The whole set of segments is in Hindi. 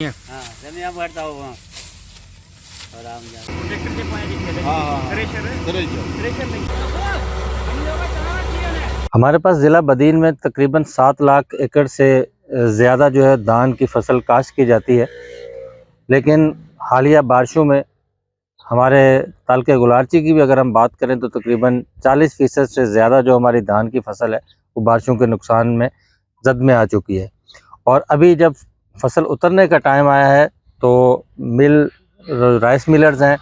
हाँ जब यहाँ बैठता हूँ वहाँ और आम जा ट्रैक्टर के पाए दिखे थे। हाँ थ्रेशर नहीं। हमारे पास ज़िला बदीन में तकरीबन 7 लाख एकड़ से ज़्यादा जो है धान की फसल काश्त की जाती है, लेकिन हालिया बारिशों में हमारे तालके गुलारची की भी अगर हम बात करें तो तकरीबन 40% से ज़्यादा जो हमारी धान की फसल है वो बारिशों के नुकसान में जद में आ चुकी है। और अभी जब फसल उतरने का टाइम आया है तो राइस मिलर्स हैं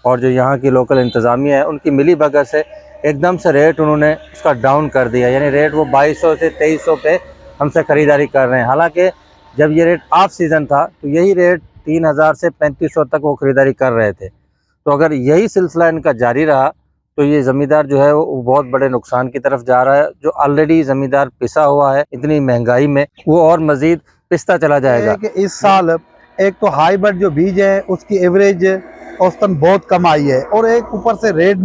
और जो यहाँ की लोकल इंतज़ामिया है उनकी मिली भगत से एकदम से रेट उन्होंने उसका डाउन कर दिया, यानी रेट वो 2200 से 2300 पे हमसे ख़रीदारी कर रहे हैं। हालांकि जब ये रेट ऑफ सीज़न था तो यही रेट 3000 से 3500 तक वो ख़रीदारी कर रहे थे। तो अगर यही सिलसिला इनका जारी रहा तो ये ज़मींदार जो है वो बहुत बड़े नुकसान की तरफ जा रहा है। जो ऑलरेडी ज़मींदार पिसा हुआ है इतनी महंगाई में, वो और मज़ीद पिसता चला जाएगा। कि इस साल एक तो हाइब्रिड जो बीज है उसकी एवरेज औसतन बहुत कम आई है, और एक ऊपर से रेट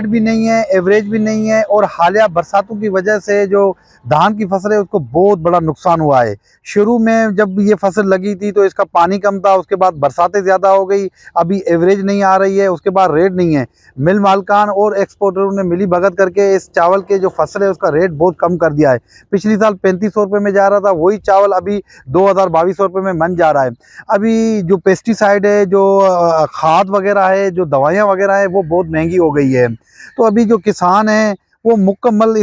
भी नहीं है, एवरेज भी नहीं है, और हालिया बरसातों की वजह से जो धान की फसल है उसको बहुत बड़ा नुकसान हुआ है। शुरू में जब ये फसल लगी थी तो इसका पानी कम था, उसके बाद बरसातें ज़्यादा हो गई, अभी एवरेज नहीं आ रही है, उसके बाद रेट नहीं है। मिल मालकान और एक्सपोर्टरों ने मिली भगत करके इस चावल के जो फसल है उसका रेट बहुत कम कर दिया है। पिछली साल 3500 रुपये में जा रहा था, वही चावल अभी 2200 रुपये में मन जा रहा है। अभी जो पेस्टिसाइड है, जो खाद वगैरह है, जो दवाइयाँ वगैरह है, वो बहुत महंगी हो गई है। तो अभी जो किसान हैं वो मुकम्मल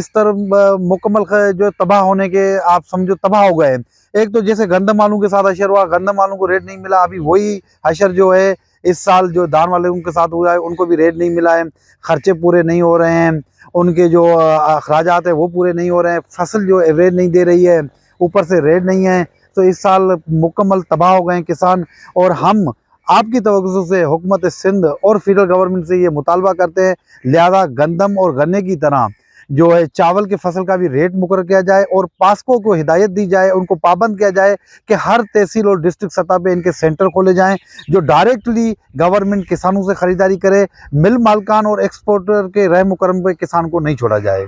जो तबाह होने के, आप समझो तबाह हो गए। एक तो जैसे गंदम आलू के साथ हशर हुआ, गंदम आलू को रेट नहीं मिला, अभी वही हशर जो है इस साल जो धान वाले के साथ हुआ है उनको भी रेट नहीं मिला है। खर्चे पूरे नहीं हो रहे हैं, उनके जो अखराजात है वो पूरे नहीं हो रहे हैं, फसल जो एवरेज नहीं दे रही है, ऊपर से रेट नहीं है। तो इस साल मुकम्मल तबाह हो गए हैं किसान। और हम आपकी तवज्जो से हुकूमत सिंध और फेडरल गवर्नमेंट से ये मुतालबा करते हैं, लिहाजा गंदम और गन्ने की तरह जो है चावल की फसल का भी रेट मुकर्रर किया जाए और पास्को को हिदायत दी जाए, उनको पाबंद किया जाए कि हर तहसील और डिस्ट्रिक्ट सतह पे इनके सेंटर खोले जाएं जो डायरेक्टली गवर्नमेंट किसानों से ख़रीदारी करे। मिल मालकान और एक्सपोर्टर के रह मुकर्रम पे किसान को नहीं छोड़ा जाए।